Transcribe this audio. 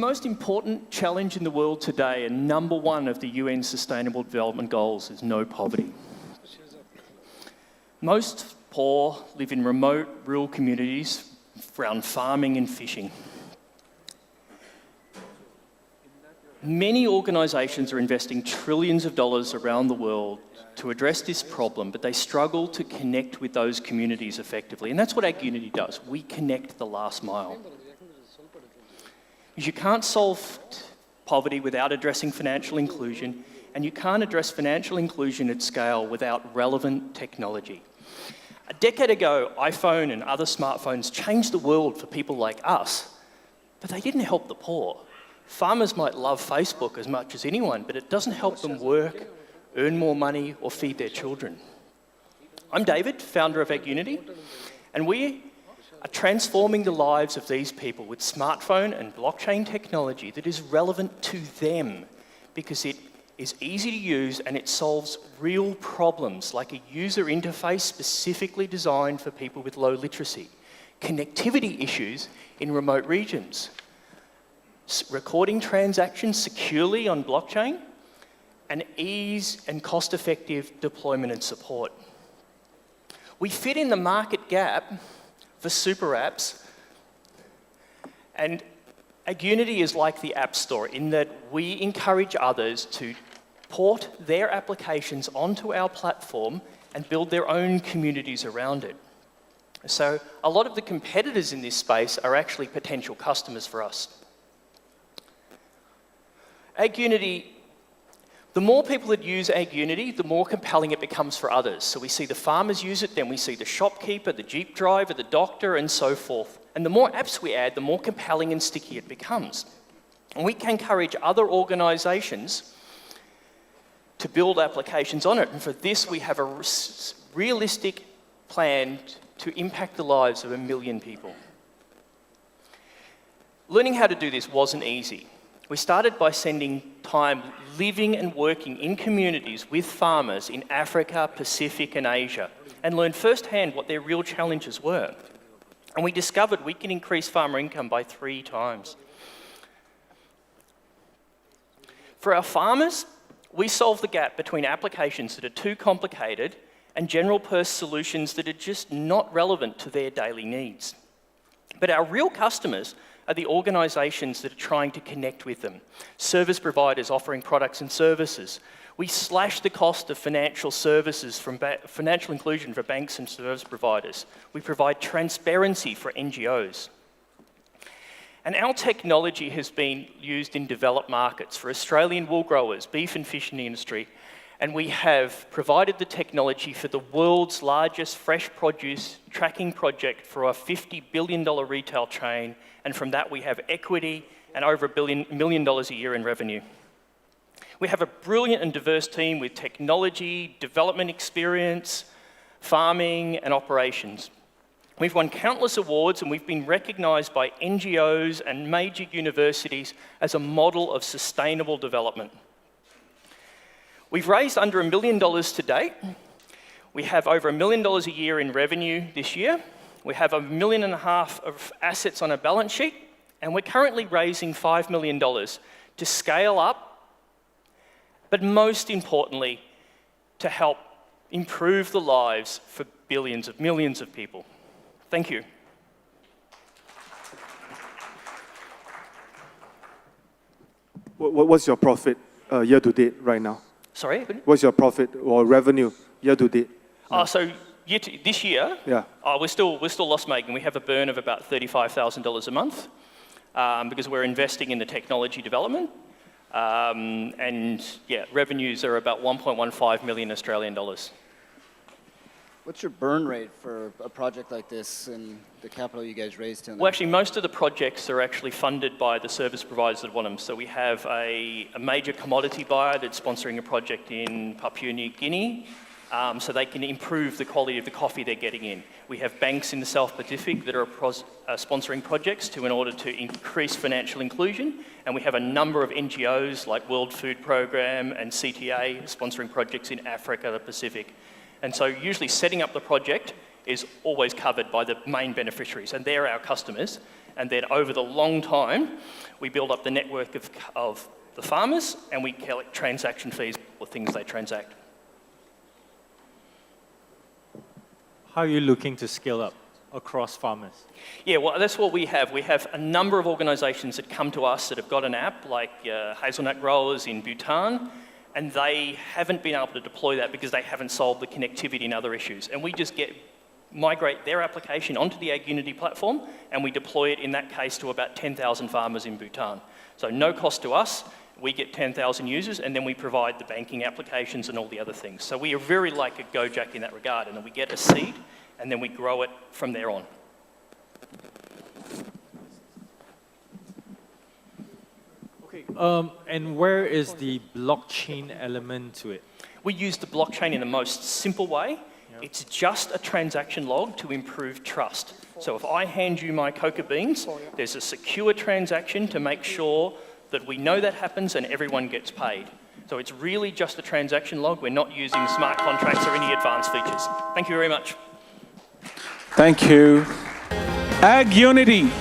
most important challenge in the world today, and number one of the UN Sustainable Development Goals, is no poverty. Most poor live in remote, rural communities around farming and fishing. Many organisations are investing trillions of dollars around the world to address this problem, but they struggle to connect with those communities effectively. And that's what AgUnity does. We connect the last mile. You can't solve poverty without addressing financial inclusion, and you can't address financial inclusion at scale without relevant technology. A decade ago, iPhone and other smartphones changed the world for people like us, but they didn't help the poor. Farmers might love Facebook as much as anyone, but it doesn't help them work, earn more money, or feed their children. I'm David, founder of AgUnity, and we are transforming the lives of these people with smartphone and blockchain technology that is relevant to them because it is easy to use and it solves real problems like a user interface specifically designed for people with low literacy, connectivity issues in remote regions, recording transactions securely on blockchain, and ease and cost-effective deployment and support. We fit in the market gap for super apps, and AgUnity is like the App Store in that we encourage others to port their applications onto our platform and build their own communities around it. So a lot of the competitors in this space are actually potential customers for us. AgUnity, the more people that use AgUnity, the more compelling it becomes for others. So we see the farmers use it, then we see the shopkeeper, the Jeep driver, the doctor, and so forth. And the more apps we add, the more compelling and sticky it becomes. And we can encourage other organisations to build applications on it. And for this, we have a realistic plan to impact the lives of 1 million people. Learning how to do this wasn't easy. We started by spending time living and working in communities with farmers in Africa, Pacific, and Asia, and learned firsthand what their real challenges were. And we discovered we can increase farmer income by 3 times. For our farmers, we solve the gap between applications that are too complicated and general-purpose solutions that are just not relevant to their daily needs. But our real customers are the organisations that are trying to connect with them, service providers offering products and services. We slash the cost of financial services from financial inclusion for banks and service providers. We provide transparency for NGOs. And our technology has been used in developed markets for Australian wool growers, beef and fish industry, and we have provided the technology for the world's largest fresh produce tracking project for a $50 billion retail chain, and from that we have equity and over $1 million a year in revenue. We have a brilliant and diverse team with technology, development experience, farming, and operations. We've won countless awards and we've been recognised by NGOs and major universities as a model of sustainable development. We've raised under $1 million to date. We have over $1 million a year in revenue this year. We have $1.5 million of assets on our balance sheet, and we're currently raising $5 million to scale up, but most importantly, to help improve the lives for billions of millions of people. Thank you. What's your profit year to date right now? Sorry? What's your profit or revenue year to date? So this year, yeah. We're still loss-making. We have a burn of about $35,000 a month because we're investing in the technology development. And yeah, revenues are about 1.15 million Australian dollars. What's your burn rate for a project like this and the capital you guys raised? Well, actually, most of the projects are actually funded by the service providers that want them. So we have a major commodity buyer that's sponsoring a project in Papua New Guinea, so they can improve the quality of the coffee they're getting in. We have banks in the South Pacific that are sponsoring projects in order to increase financial inclusion, and we have a number of NGOs like World Food Programme and CTA sponsoring projects in Africa, the Pacific. And so usually setting up the project is always covered by the main beneficiaries, and they're our customers. And then over the long time, we build up the network of the farmers, and we collect transaction fees for things they transact. How are you looking to scale up across farmers? Yeah, well, that's what we have. We have a number of organisations that come to us that have got an app, like hazelnut growers in Bhutan, and they haven't been able to deploy that because they haven't solved the connectivity and other issues. And we just migrate their application onto the AgUnity platform, and we deploy it, in that case, to about 10,000 farmers in Bhutan. So no cost to us. We get 10,000 users, and then we provide the banking applications and all the other things. So we are very like a Gojek in that regard, and then we get a seed, and then we grow it from there on. Okay. And where is the blockchain element to it? We use the blockchain in the most simple way. It's just a transaction log to improve trust. So if I hand you my cocoa beans, there's a secure transaction to make sure that we know that happens and everyone gets paid. So it's really just a transaction log. We're not using smart contracts or any advanced features. Thank you very much. Thank you. AgUnity.